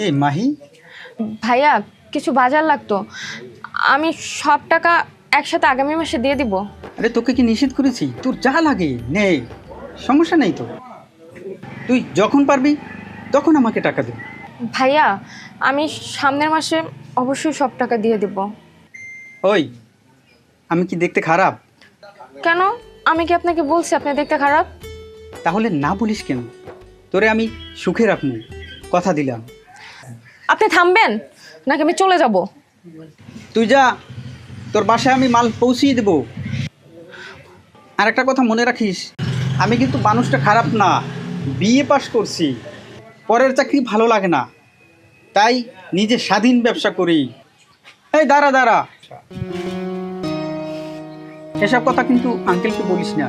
এই মাহি, ভাইয়া কিছু বাজার লাগতো, আমি সব টাকা একসাথে আগামী মাসে দিয়ে দিব। আরে তোকে কি নিষেধ করেছি? তোর যা লাগে নে, সমস্যা নেই তো। তুই যখন পারবি তখন আমাকে টাকা দে। ভাইয়া আমি সামনের মাসে অবশ্যই সব টাকা দিয়ে দিব। ওই, আমি কি দেখতে খারাপ? কেন? আমি কি আপনাকে বলছি আপনি দেখতে খারাপ? তাহলে না বলিস কেন? তোরে আমি সুখে রাখবো, কথা দিলাম। আপনি থামবেন নাকি আমি চলে যাব? তুই যা, তোর বাসায় আমি মাল পৌঁছিয়ে দেবো। আর একটা কথা মনে রাখিস, আমি কিন্তু মানুষটা খারাপ না, বিএ পাশ করছি, পরের চাকরি ভালো লাগে না, তাই নিজে স্বাধীন ব্যবসা করি। এই দাঁড়া দাঁড়া, এসব কথা কিন্তু আঙ্কেলকে বলিস না।